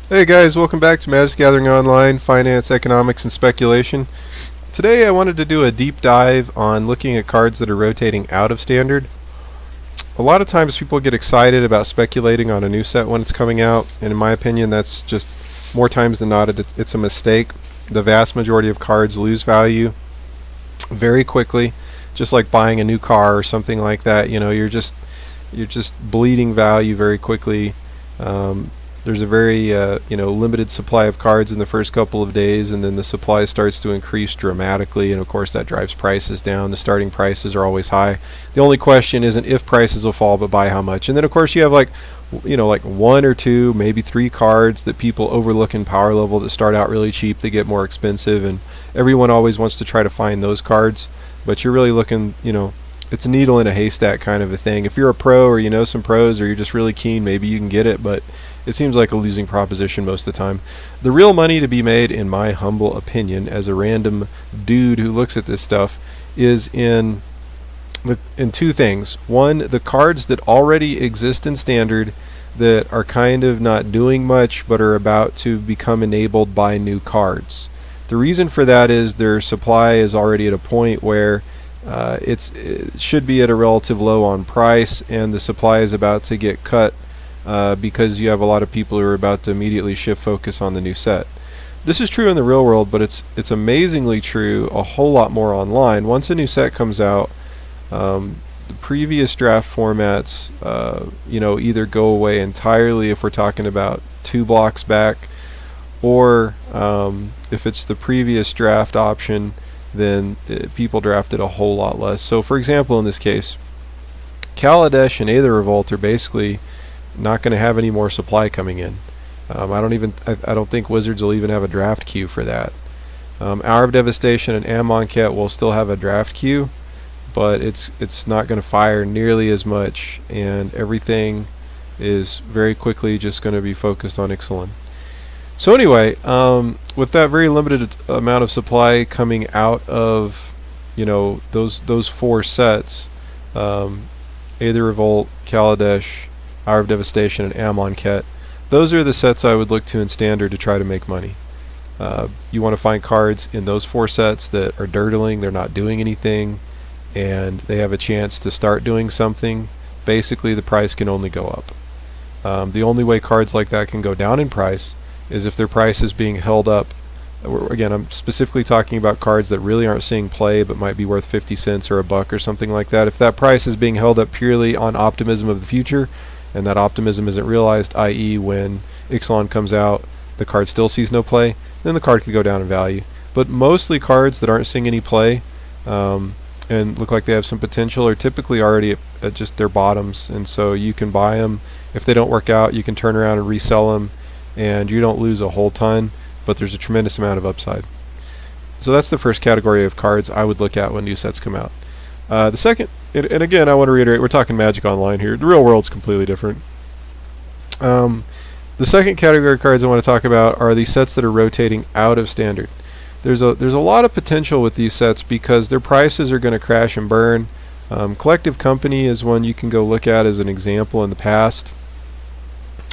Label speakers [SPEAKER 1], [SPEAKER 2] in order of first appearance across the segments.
[SPEAKER 1] Hey guys, welcome back to Magic Gathering Online, Finance, Economics, and Speculation. Today I wanted to do a deep dive on looking at cards that are rotating out of Standard. A lot of times people get excited about speculating on a new set when it's coming out, and in my opinion that's just more times than not it's a mistake. The vast majority of cards lose value very quickly, just like buying a new car or something like that. You're just bleeding value very quickly. There's a very limited supply of cards in the first couple of days, and then the supply starts to increase dramatically, and of course that drives prices down. The starting prices are always high. The only question isn't if prices will fall, but by how much. And then of course you have like one or two, maybe three cards that people overlook in power level that start out really cheap, they get more expensive, and everyone always wants to try to find those cards. But you're really looking, it's a needle in a haystack kind of a thing. If you're a pro or you know some pros or you're just really keen, maybe you can get it, but it seems like a losing proposition most of the time. The real money to be made, in my humble opinion, as a random dude who looks at this stuff, is in two things. One, the cards that already exist in Standard that are kind of not doing much but are about to become enabled by new cards. The reason for that is their supply is already at a point where it should be at a relative low on price, and the supply is about to get cut because you have a lot of people who are about to immediately shift focus on the new set. This is true in the real world, but it's amazingly true a whole lot more online. Once a new set comes out, the previous draft formats either go away entirely if we're talking about 2 blocks back, or if it's the previous draft option, then people drafted a whole lot less. So for example, in this case, Kaladesh and Aether Revolt are basically not going to have any more supply coming in. I don't think Wizards will even have a draft queue for that. Hour of Devastation and Amonkhet will still have a draft queue, but it's not going to fire nearly as much, and everything is very quickly just going to be focused on Ixalan. So anyway, with that very limited amount of supply coming out of those 4 sets, Aether Revolt, Kaladesh, Hour of Devastation, and Amonkhet, those are the sets I would look to in Standard to try to make money. You want to find cards in those 4 sets that are dirtling, they're not doing anything, and they have a chance to start doing something. Basically the price can only go up. The only way cards like that can go down in price is if their price is being held up. Again, I'm specifically talking about cards that really aren't seeing play but might be worth 50 cents or $1 or something like that. If that price is being held up purely on optimism of the future, and that optimism isn't realized, i.e. when Ixalan comes out, the card still sees no play, then the card could go down in value. But mostly cards that aren't seeing any play and look like they have some potential are typically already at just their bottoms, and so you can buy them. If they don't work out, you can turn around and resell them, and you don't lose a whole ton, but there's a tremendous amount of upside. So that's the first category of cards I would look at when new sets come out. The second, and again I want to reiterate, we're talking Magic Online here. The real world's completely different. The second category of cards I want to talk about are the sets that are rotating out of Standard. There's a lot of potential with these sets because their prices are going to crash and burn. Collective Company is one you can go look at as an example in the past.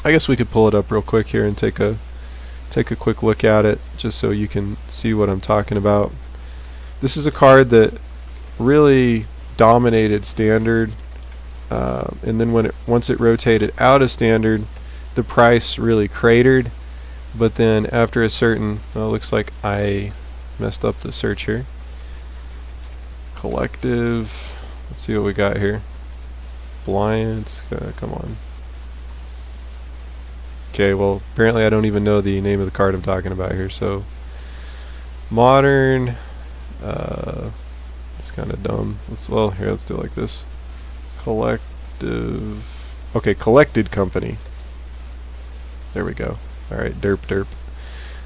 [SPEAKER 1] I guess we could pull it up real quick here and take a quick look at it just so you can see what I'm talking about. This is a card that really dominated Standard, and then once it rotated out of Standard, the price really cratered. But then after a certain, looks like I messed up the search here. Collective, let's see what we got here. Blind, come on. Okay, well apparently I don't even know the name of the card I'm talking about here. So Modern, it's kind of dumb. Let's do it like this. Collective, okay, Collected Company. There we go. Alright, derp.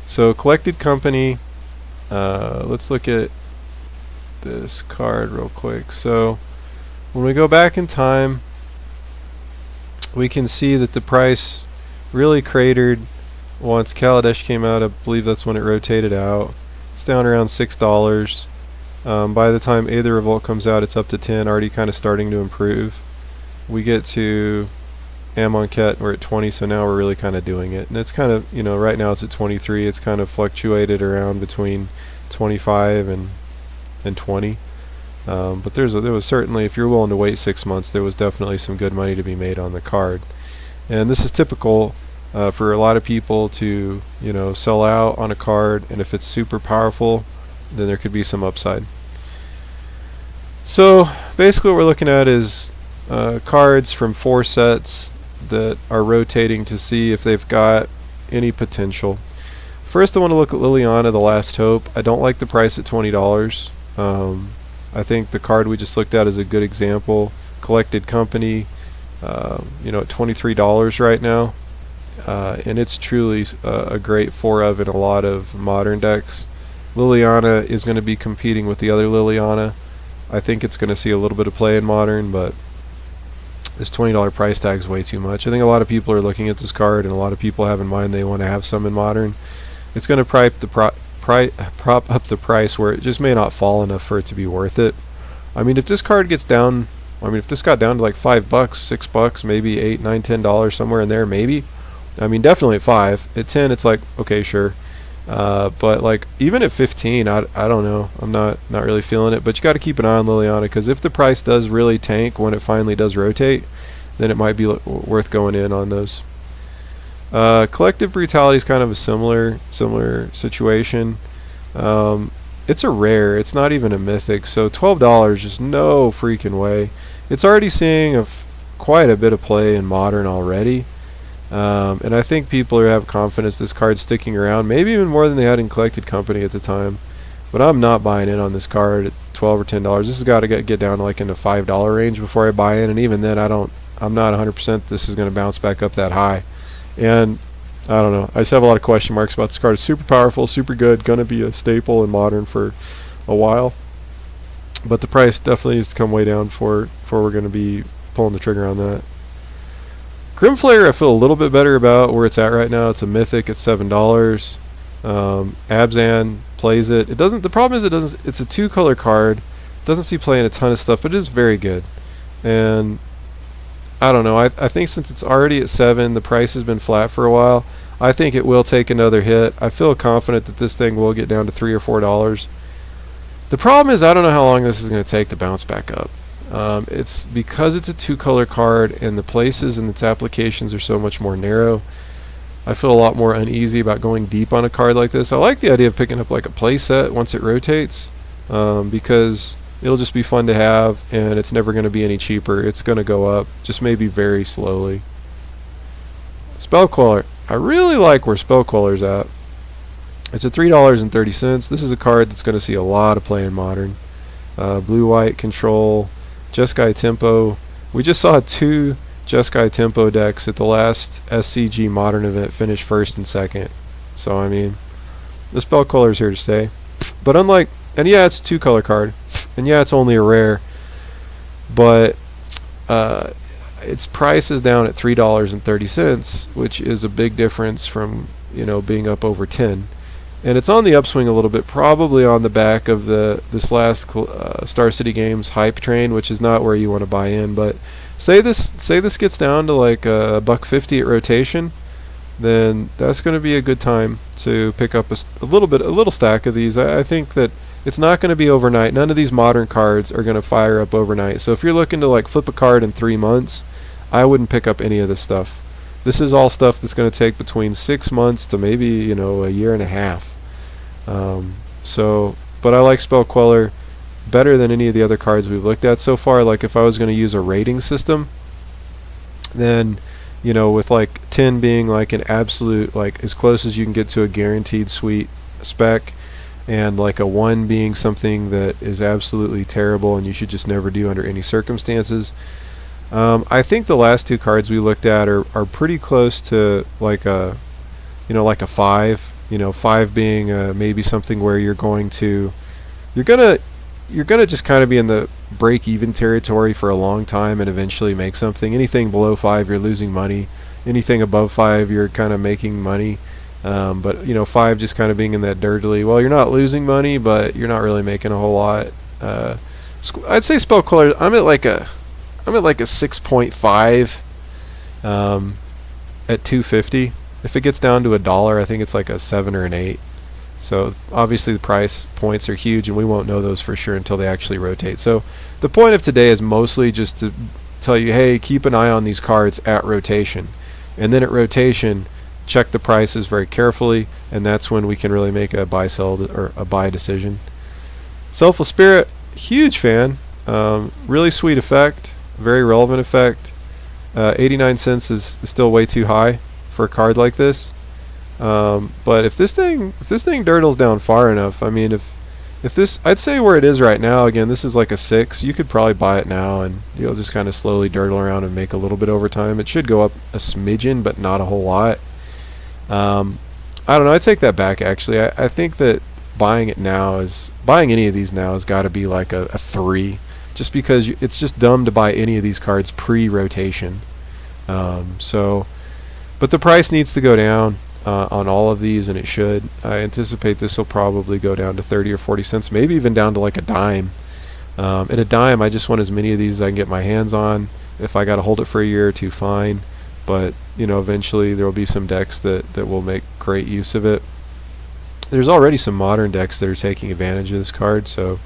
[SPEAKER 1] So Collected Company, let's look at this card real quick. So when we go back in time, we can see that the price really cratered once Kaladesh came out. I believe that's when it rotated out. It's down around $6. By the time Aether Revolt comes out, it's up to 10, already kind of starting to improve. We get to Amonkhet, we're at 20, so now we're really kind of doing it. And it's kind of, right now it's at 23. It's kind of fluctuated around between 25 and 20. But there was certainly, if you're willing to wait 6 months, there was definitely some good money to be made on the card. And this is typical for a lot of people to, sell out on a card, and if it's super powerful, then there could be some upside. So basically what we're looking at is cards from 4 sets that are rotating to see if they've got any potential. First, I want to look at Liliana, The Last Hope. I don't like the price at $20. I think the card we just looked at is a good example. Collected Company, at $23 right now. And it's truly a great 4-of in a lot of modern decks. Liliana is going to be competing with the other Liliana. I think it's going to see a little bit of play in modern, but this $20 price tag is way too much. I think a lot of people are looking at this card, and a lot of people have in mind they want to have some in modern. It's going to prop up the price where it just may not fall enough for it to be worth it. I mean, if this card gets down, if this got down to like $5, $6, maybe $8, $9, $10, somewhere in there, maybe. I mean, definitely at 5. At 10, it's like, okay, sure. But like even at 15, I don't know. I'm not really feeling it. But you got to keep an eye on Liliana, because if the price does really tank when it finally does rotate, then it might be worth going in on those. Collective Brutality is kind of a similar situation. It's a rare. It's not even a mythic. So $12, just no freaking way. It's already seeing quite a bit of play in modern already. And I think people have confidence this card's sticking around, maybe even more than they had in Collected Company at the time. But I'm not buying in on this card at $12 or $10. This has got to get down like in the $5 range before I buy in, and even then I'm not 100% this is going to bounce back up that high. And I don't know. I just have a lot of question marks about this card. It's super powerful, super good, going to be a staple in modern for a while. But the price definitely needs to come way down before we're going to be pulling the trigger on that. Grimflayer I feel a little bit better about where it's at right now. It's a mythic at $7. Abzan plays it. The problem is it's a 2-color card. It doesn't see play in a ton of stuff, but it is very good. And I don't know. I think since it's already at 7, the price has been flat for a while. I think it will take another hit. I feel confident that this thing will get down to $3 or $4. The problem is I don't know how long this is going to take to bounce back up. It's because it's a 2-color card and the places and its applications are so much more narrow. I feel a lot more uneasy about going deep on a card like this. I like the idea of picking up like a play set once it rotates, because it'll just be fun to have, and it's never going to be any cheaper. It's going to go up, just maybe very slowly. Spellqueller. I really like where Spellqueller's at. It's at $3.30. This is a card that's going to see a lot of play in modern. Blue-white control. Jeskai Tempo. We just saw 2 Jeskai Tempo decks at the last SCG Modern event finish 1st and 2nd. So I mean, the Spellqueller's here to stay. But unlike, and yeah, it's a 2-color card, and yeah, it's only a rare, but its price is down at $3.30, which is a big difference from being up over 10. And it's on the upswing a little bit, probably on the back of this last Star City Games hype train, which is not where you want to buy in. But say this gets down to like $1.50 at rotation, then that's going to be a good time to pick up a little stack of these. I think that it's not going to be overnight. None of these modern cards are going to fire up overnight. So if you're looking to like flip a card in 3 months, I wouldn't pick up any of this stuff. This is all stuff that's going to take between 6 months to maybe a year and a half. But I like Spellqueller better than any of the other cards we've looked at so far. Like if I was going to use a rating system, then with like 10 being like an absolute, like as close as you can get to a guaranteed sweet spec, and like a 1 being something that is absolutely terrible and you should just never do under any circumstances. I think the last 2 cards we looked at are pretty close to like a 5. 5 being maybe something where you're gonna just kind of be in the break-even territory for a long time and eventually make something. Anything below 5, you're losing money. Anything above 5, you're kind of making money. But 5 just kind of being in that dirtily. Well, you're not losing money, but you're not really making a whole lot. I'd say Spellqueller. I'm at like a 6.5. at 250. If it gets down to $1, I think it's like a 7 or an 8. So obviously the price points are huge, and we won't know those for sure until they actually rotate. So the point of today is mostly just to tell you, hey, keep an eye on these cards at rotation, and then at rotation, check the prices very carefully, and that's when we can really make a buy, sell, or a buy decision. Selfless Spirit, huge fan. Really sweet effect, very relevant effect. 89 cents is still way too high for a card like this. But if this thing dirtles down far enough, I mean, if this, I'd say where it is right now, again, this is like a 6, you could probably buy it now, and you'll just kind of slowly dirtle around and make a little bit over time. It should go up a smidgen, but not a whole lot. I don't know, I take that back actually. I think that buying any of these now has got to be like a 3, just because it's just dumb to buy any of these cards pre-rotation. But the price needs to go down on all of these, and it should. I anticipate this will probably go down to 30 or 40 cents, maybe even down to like a dime. At a dime, I just want as many of these as I can get my hands on. If I got to hold it for a year or two, fine. But eventually there will be some decks that will make great use of it. There's already some modern decks that are taking advantage of this card, so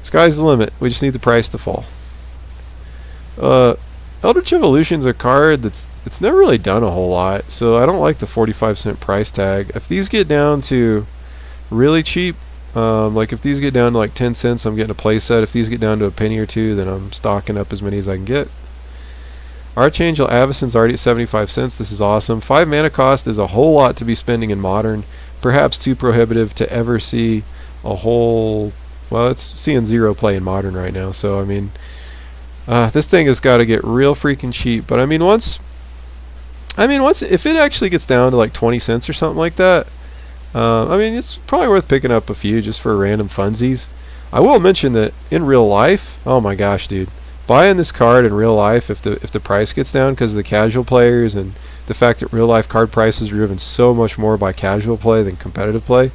[SPEAKER 1] sky's the limit. We just need the price to fall. Eldritch Evolution's a card it's never really done a whole lot, so I don't like the 45-cent price tag. If these get down to really cheap, like if these get down to like 10 cents, I'm getting a playset. If these get down to a penny or two, then I'm stocking up as many as I can get. Archangel Avacyn's already at 75 cents. This is awesome. 5 mana cost is a whole lot to be spending in Modern. Perhaps too prohibitive to ever see a whole... Well, it's seeing 0 play in Modern right now, so I mean... this thing has got to get real freaking cheap. But I mean, once if it actually gets down to like 20 cents or something like that, I mean, it's probably worth picking up a few just for random funsies. I will mention that in real life, oh my gosh, dude, buying this card in real life, if the price gets down because of the casual players and the fact that real life card prices are driven so much more by casual play than competitive play,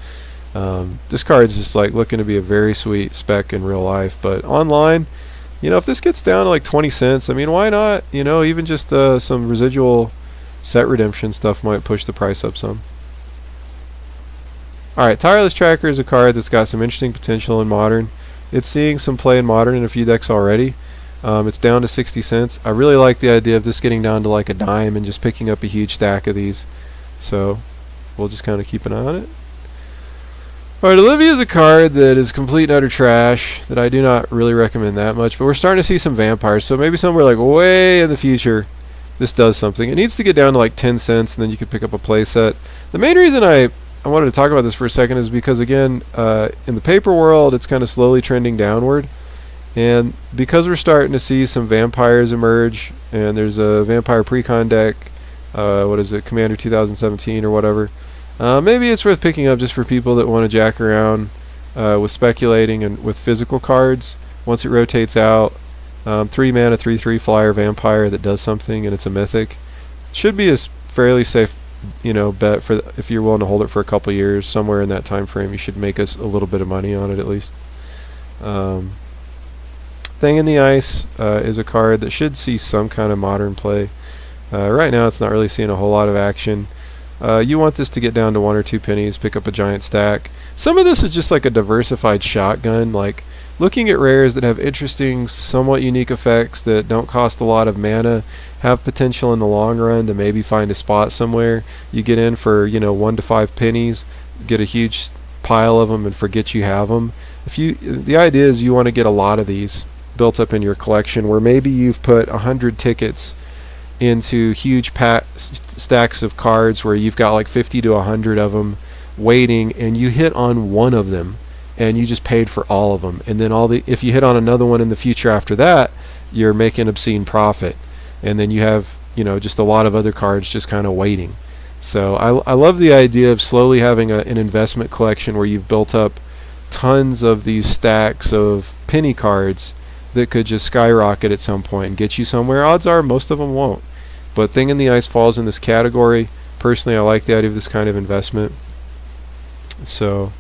[SPEAKER 1] this card is just like looking to be a very sweet spec in real life. But online, if this gets down to like 20 cents, I mean, why not? Even just some residual set redemption stuff might push the price up some. Alright, Tireless Tracker is a card that's got some interesting potential in Modern. It's seeing some play in Modern in a few decks already. It's down to 60 cents. I really like the idea of this getting down to like a dime and just picking up a huge stack of these. So, we'll just kind of keep an eye on it. Alright, Olivia is a card that is complete and utter trash, that I do not really recommend that much, but we're starting to see some vampires, so maybe somewhere like way in the future this does something. It needs to get down to like 10 cents, and then you can pick up a playset. The main reason I wanted to talk about this for a second is because, again, in the paper world, it's kind of slowly trending downward. And because we're starting to see some vampires emerge, and there's a vampire precon deck, what is it, Commander 2017 or whatever, maybe it's worth picking up just for people that want to jack around with speculating and with physical cards. Once it rotates out, 3 mana, 3/3 flyer vampire that does something, and it's a mythic. Should be a fairly safe, bet for if you're willing to hold it for a couple years. Somewhere in that time frame, you should make us a little bit of money on it at least. Thing in the Ice is a card that should see some kind of Modern play. Right now, it's not really seeing a whole lot of action. You want this to get down to 1 or 2 pennies, pick up a giant stack. Some of this is just like a diversified shotgun, like looking at rares that have interesting, somewhat unique effects that don't cost a lot of mana, have potential in the long run to maybe find a spot somewhere. You get in for 1 to 5 pennies, get a huge pile of them, and forget you have them. The idea is you want to get a lot of these built up in your collection, where maybe you've put 100 tickets into huge stacks of cards where you've got like 50 to 100 of them waiting, and you hit on one of them and you just paid for all of them, and then if you hit on another one in the future after that, you're making obscene profit, and then you have just a lot of other cards just kind of waiting. So I love the idea of slowly having an investment collection where you've built up tons of these stacks of penny cards that could just skyrocket at some point and get you somewhere. Odds are most of them won't, but Thing in the Ice falls in this category. Personally, I like the idea of this kind of investment. So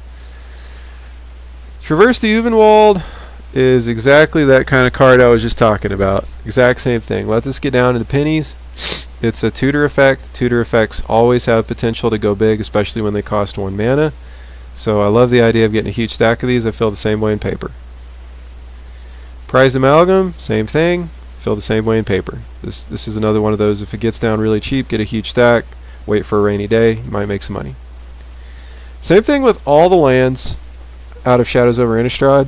[SPEAKER 1] Traverse the Uvenwald is exactly that kind of card I was just talking about. Exact same thing. Let this get down into pennies, It's a tutor effect. Tutor effects always have potential to go big, especially when they cost 1 mana. So I love the idea of getting a huge stack of these. I feel the same way in paper. Prized Amalgam, same thing. Feel the same way in paper. This is another one of those, if it gets down really cheap, get a huge stack, wait for a rainy day, you might make some money. Same thing with all the lands out of Shadows over Innistrad.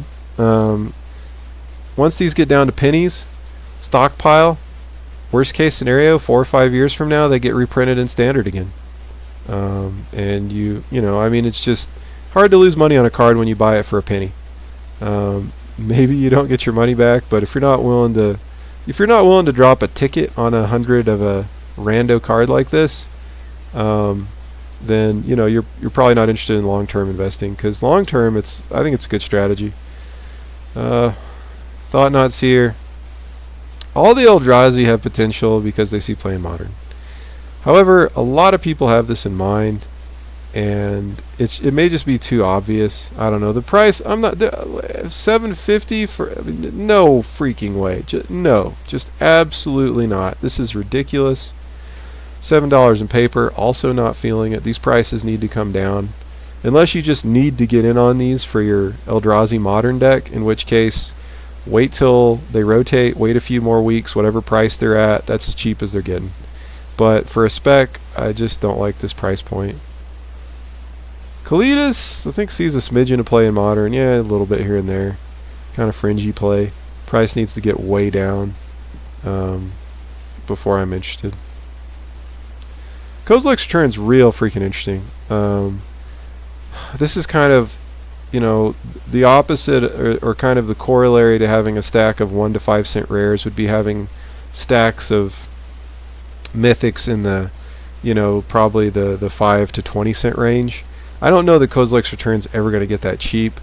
[SPEAKER 1] Once these get down to pennies, stockpile. Worst case scenario, 4 or 5 years from now, they get reprinted in standard again. And you know, I mean, it's just hard to lose money on a card when you buy it for a penny. Maybe you don't get your money back, but if you're not willing to drop a ticket on 100 of a rando card like this, then you know you're probably not interested in long-term investing, because long-term I think it's a good strategy. Thought-Knot Seer. All the Eldrazi have potential because they see play in Modern. However, a lot of people have this in mind, and it may just be too obvious. I don't know the price. I'm not $750 for no freaking way. Just absolutely not. This is ridiculous. $7 in paper. Also not feeling it. These prices need to come down, unless you just need to get in on these for your Eldrazi Modern deck. In which case, wait till they rotate. Wait a few more weeks. Whatever price they're at, that's as cheap as they're getting. But for a spec, I just don't like this price point. Kalidas, I think, sees a smidgen of play in Modern. Yeah, a little bit here and there. Kind of fringy play. Price needs to get way down before I'm interested. Kozilek's Return's real freaking interesting. This is kind of, you know, the opposite, or kind of the corollary to having a stack of 1 to 5 cent rares would be having stacks of mythics in the, you know, probably the 5 to 20 cent range. I don't know that Kozilek's Return's ever going to get that cheap,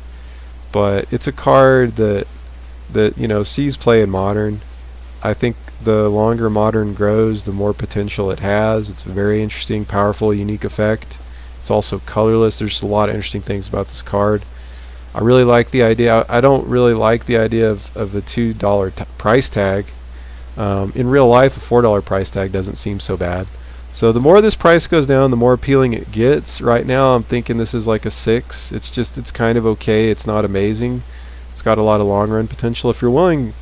[SPEAKER 1] but it's a card that you know sees play in Modern. I think the longer Modern grows, the more potential it has. It's a very interesting, powerful, unique effect. It's also colorless. There's just a lot of interesting things about this card. I really like the idea. I don't really like the idea of the $2 price tag. In real life, a $4 price tag doesn't seem so bad. So the more this price goes down, the more appealing it gets. Right now, I'm thinking this is like a 6. It's kind of okay. It's not amazing. It's got a lot of long run potential. If you're willing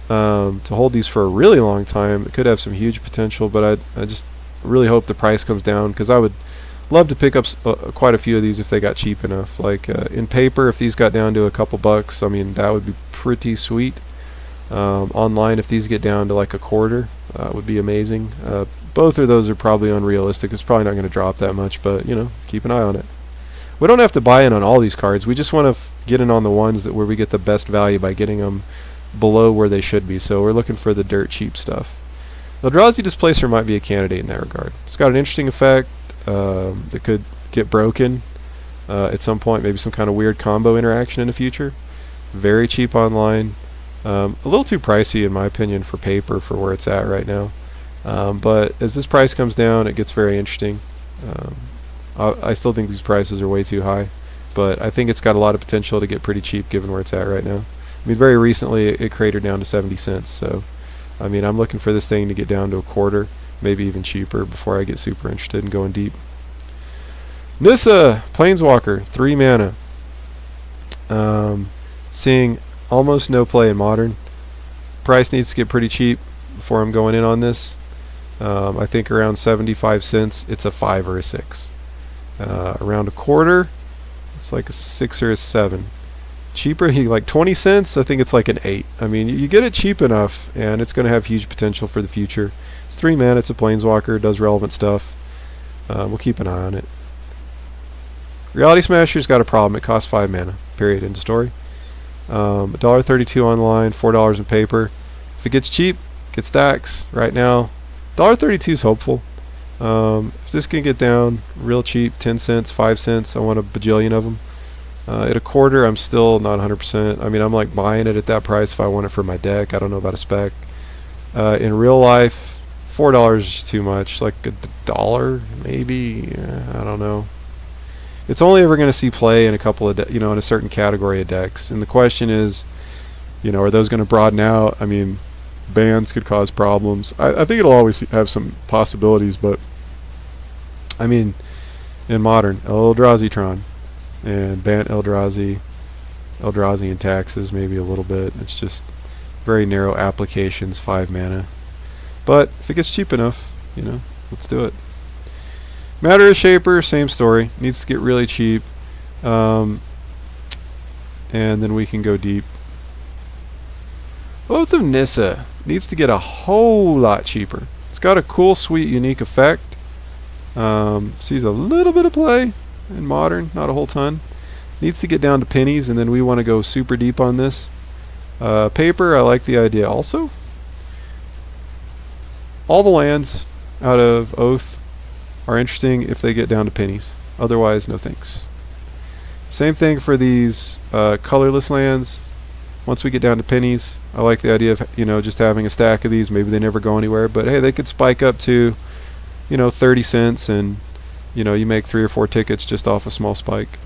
[SPEAKER 1] to hold these for a really long time, it could have some huge potential. But I just really hope the price comes down, because I would love to pick up quite a few of these if they got cheap enough. Like in paper, if these got down to a couple bucks, I mean, that would be pretty sweet. Online, if these get down to like a quarter, would be amazing. Both of those are probably unrealistic. It's probably not going to drop that much, but you know, keep an eye on it. We don't have to buy in on all these cards. We just want to get in on the ones where we get the best value by getting them below where they should be. So we're looking for the dirt cheap stuff. Eldrazi Displacer might be a candidate in that regard. It's got an interesting effect that could get broken at some point. Maybe some kind of weird combo interaction in the future. Very cheap online. A little too pricey in my opinion for paper for where it's at right now. But as this price comes down, it gets very interesting. I still think these prices are way too high, but I think it's got a lot of potential to get pretty cheap given where it's at right now. I mean, very recently it cratered down to 70 cents, so I mean, I'm looking for this thing to get down to a quarter, maybe even cheaper, before I get super interested in going deep. Nissa, Planeswalker, 3 mana. Seeing almost no play in Modern. Price needs to get pretty cheap before I'm going in on this. I think around 75 cents, it's a 5 or a 6. Around a quarter, it's like a 6 or a 7. Cheaper, like 20 cents, I think it's like an 8. I mean, you get it cheap enough, and it's going to have huge potential for the future. It's 3 mana, it's a Planeswalker, it does relevant stuff. We'll keep an eye on it. Reality Smasher's got a problem. It costs 5 mana, period, end of story. $1.32 online, $4 in paper. If it gets cheap, get stacks. Right now, $1.32 is hopeful. If this can get down real cheap, 10 cents, 5 cents, I want a bajillion of them. At a quarter, I'm still not 100%. I mean, I'm like buying it at that price if I want it for my deck. I don't know about a spec. In real life, $4 is too much. Like $1, maybe. I don't know. It's only ever going to see play in a couple of, in a certain category of decks. And the question is, are those going to broaden out? I mean,
[SPEAKER 2] bans could cause problems. I think it'll always have some possibilities, but I mean, in Modern, Eldrazi-tron, and Bant Eldrazi, Eldrazi and taxes maybe a little bit. It's just very narrow applications, 5 mana. But if it gets cheap enough, you know, let's do it. Matter of Shaper, same story. Needs to get really cheap. And then we can go deep. Oath of Nissa needs to get a whole lot cheaper. It's got a cool, sweet, unique effect. Sees a little bit of play in Modern, not a whole ton. Needs to get down to pennies, and then we want to go super deep on this. Paper, I like the idea also. All the lands out of Oath are interesting if they get down to pennies. Otherwise, no thanks. Same thing for these colorless lands. Once we get down to pennies, I like the idea of, you know, just having a stack of these. Maybe they never go anywhere, but hey, they could spike up to, you know, 30 cents, and you know, you make 3 or 4 tickets just off a small spike.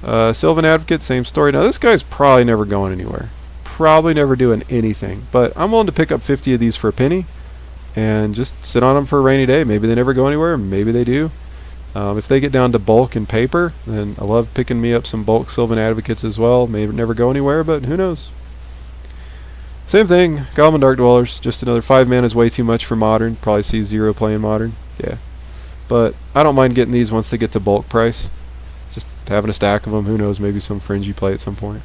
[SPEAKER 2] Sylvan Advocate, same story. Now this guy's probably never going anywhere. Probably never doing anything, but I'm willing to pick up 50 of these for a penny and just sit on them for a rainy day. Maybe they never go anywhere, maybe they do. If they get down to bulk and paper, then I love picking me up some bulk Sylvan Advocates as well. Maybe never go anywhere, but who knows. Same thing, Goblin Dark Dwellers, just another 5 mana is way too much for Modern. Probably see 0 play in Modern, yeah. But I don't mind getting these once they get to bulk price. Just having a stack of them, who knows, maybe some fringy play at some point.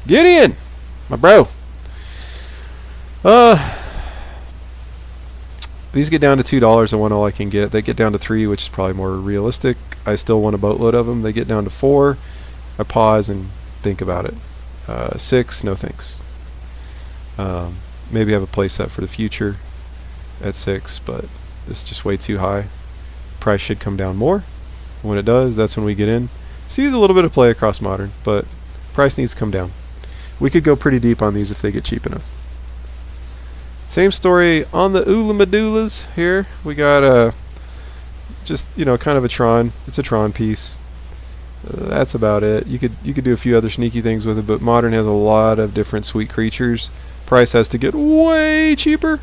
[SPEAKER 2] Gideon! My bro! These get down to $2, I want all I can get. They get down to 3, which is probably more realistic. I still want a boatload of them. They get down to 4, I pause and think about it. 6, no thanks. Maybe have a play set for the future at 6, but this is just way too high. Price should come down more. When it does, that's when we get in. Sees a little bit of play across Modern, but price needs to come down. We could go pretty deep on these if they get cheap enough. Same story on the Ulamadoolas here. We got just, you know, kind of a Tron. It's a Tron piece. That's about it. You could do a few other sneaky things with it, but Modern has a lot of different sweet creatures. Price has to get way cheaper.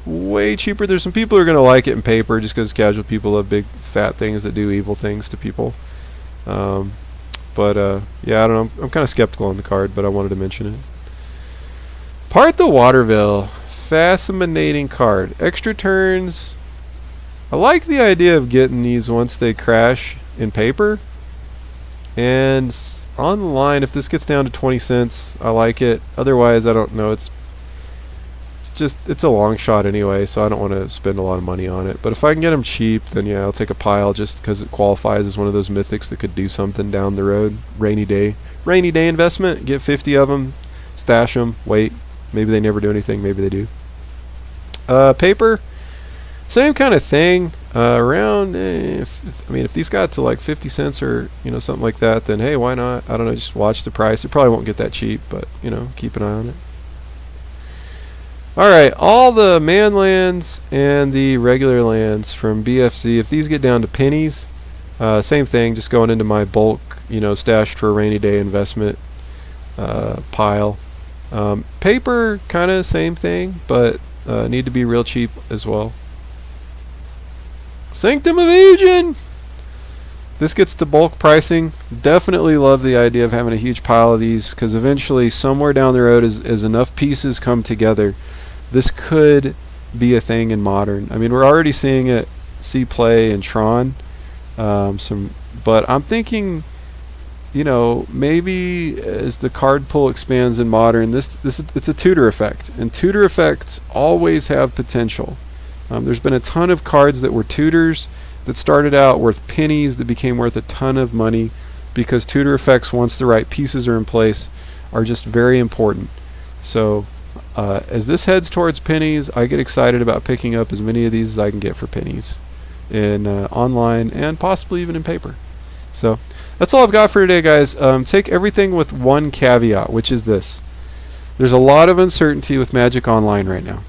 [SPEAKER 2] Way cheaper. There's some people who are going to like it in paper just because casual people love big fat things that do evil things to people. Yeah, I don't know. I'm kind of skeptical on the card, but I wanted to mention it. Part the Waterville. Fascinating card. Extra turns. I like the idea of getting these once they crash in paper. And on the line, if this gets down to 20 cents, I like it. Otherwise, I don't know. It's a long shot anyway, so I don't want to spend a lot of money on it. But if I can get them cheap, then yeah, I'll take a pile just because it qualifies as one of those mythics that could do something down the road. Rainy day investment. Get 50 of them, stash them, wait. Maybe they never do anything. Maybe they do. Paper, same kind of thing. Around, if these got to like 50 cents or, you know, something like that, then hey, why not? I don't know, just watch the price. It probably won't get that cheap, but, you know, keep an eye on it. Alright, all the man lands and the regular lands from BFZ, if these get down to pennies, same thing, just going into my bulk, you know, stashed for a rainy day investment pile. Paper, kind of same thing, but need to be real cheap as well. Sanctum of Aegon! This gets to bulk pricing. Definitely love the idea of having a huge pile of these, because eventually, somewhere down the road, as enough pieces come together, this could be a thing in Modern. I mean, we're already seeing it see play in Tron. But I'm thinking, you know, maybe as the card pool expands in Modern, it's a tutor effect, and tutor effects always have potential. There's been a ton of cards that were tutors that started out worth pennies that became worth a ton of money because tutor effects, once the right pieces are in place, are just very important. So as this heads towards pennies, I get excited about picking up as many of these as I can get for pennies in online and possibly even in paper. So that's all I've got for today, guys. Take everything with one caveat, which is this. There's a lot of uncertainty with Magic Online right now.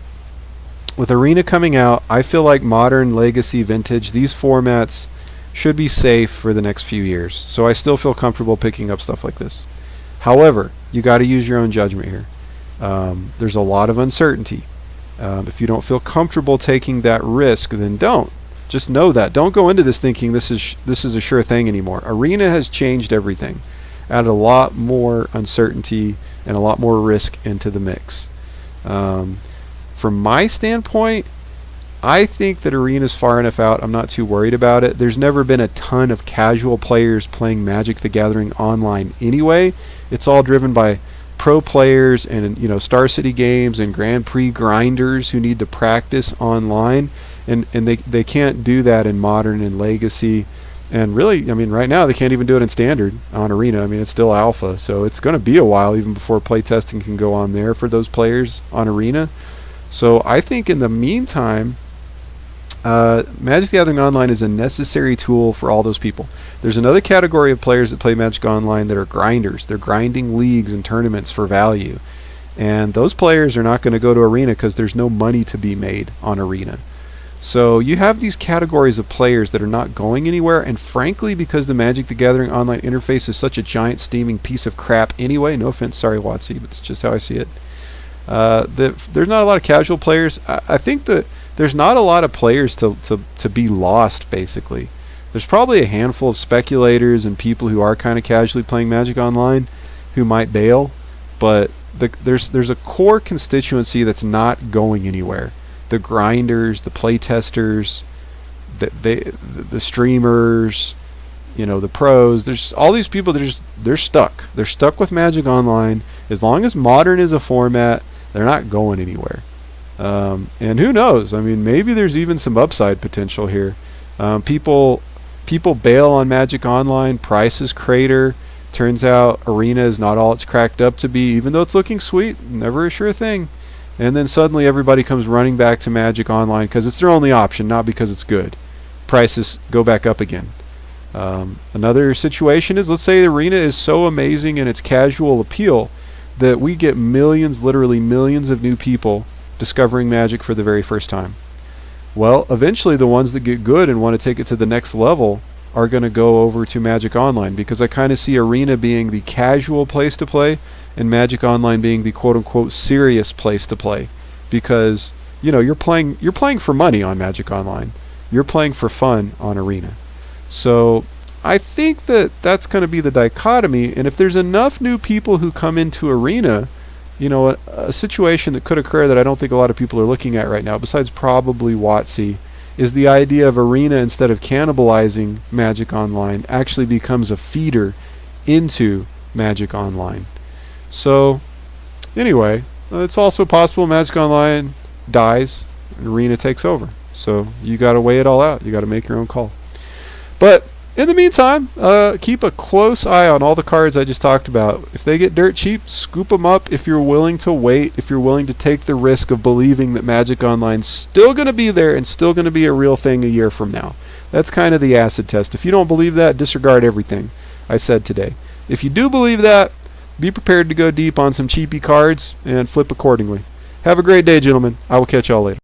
[SPEAKER 2] With Arena coming out, I feel like Modern, Legacy, Vintage, these formats should be safe for the next few years. So I still feel comfortable picking up stuff like this. However, you got to use your own judgment here. There's a lot of uncertainty. If you don't feel comfortable taking that risk, then don't. Just know that. Don't go into this thinking this is a sure thing anymore. Arena has changed everything. Added a lot more uncertainty and a lot more risk into the mix. From my standpoint, I think that Arena's far enough out. I'm not too worried about it. There's never been a ton of casual players playing Magic the Gathering online anyway. It's all driven by pro players and Star City Games and Grand Prix grinders who need to practice online, and they can't do that in Modern and Legacy. And really, I mean, right now they can't even do it in Standard on Arena. I mean, it's still alpha, so it's going to be a while even before playtesting can go on there for those players on Arena. So I think in the meantime, Magic the Gathering Online is a necessary tool for all those people. There's another category of players that play Magic Online that are grinders. They're grinding leagues and tournaments for value. And those players are not going to go to Arena because there's no money to be made on Arena. So you have these categories of players that are not going anywhere, and frankly, because the Magic the Gathering Online interface is such a giant steaming piece of crap anyway, no offense, sorry WotC, but it's just how I see it, there's not a lot of casual players. I think that there's not a lot of players to be lost, basically. There's probably a handful of speculators and people who are kind of casually playing Magic Online who might bail, but there's a core constituency that's not going anywhere. The grinders, the playtesters, the streamers, the pros. There's all these people that they're stuck. They're stuck with Magic Online. As long as Modern is a format, they're not going anywhere. And who knows? I mean, maybe there's even some upside potential here. People bail on Magic Online. Prices crater. Turns out Arena is not all it's cracked up to be, even though it's looking sweet. Never a sure thing. And then suddenly everybody comes running back to Magic Online because it's their only option, not because it's good. Prices go back up again. Another situation is, let's say the Arena is so amazing in its casual appeal that we get millions, literally millions of new people discovering Magic for the very first time. Well, eventually the ones that get good and want to take it to the next level are going to go over to Magic Online, because I kind of see Arena being the casual place to play and Magic Online being the quote-unquote serious place to play, because you're playing for money on Magic Online. You're playing for fun on Arena. So I think that's going to be the dichotomy, and if there's enough new people who come into Arena, a situation that could occur that I don't think a lot of people are looking at right now, besides probably WotC, is the idea of Arena, instead of cannibalizing Magic Online, actually becomes a feeder into Magic Online. So anyway, it's also possible Magic Online dies and Arena takes over. So you got to weigh it all out. You got to make your own call. But in the meantime, keep a close eye on all the cards I just talked about. If they get dirt cheap, scoop them up if you're willing to wait, if you're willing to take the risk of believing that Magic Online's still going to be there and still going to be a real thing a year from now. That's kind of the acid test. If you don't believe that, disregard everything I said today. If you do believe that, be prepared to go deep on some cheapy cards and flip accordingly. Have a great day, gentlemen. I will catch y'all later.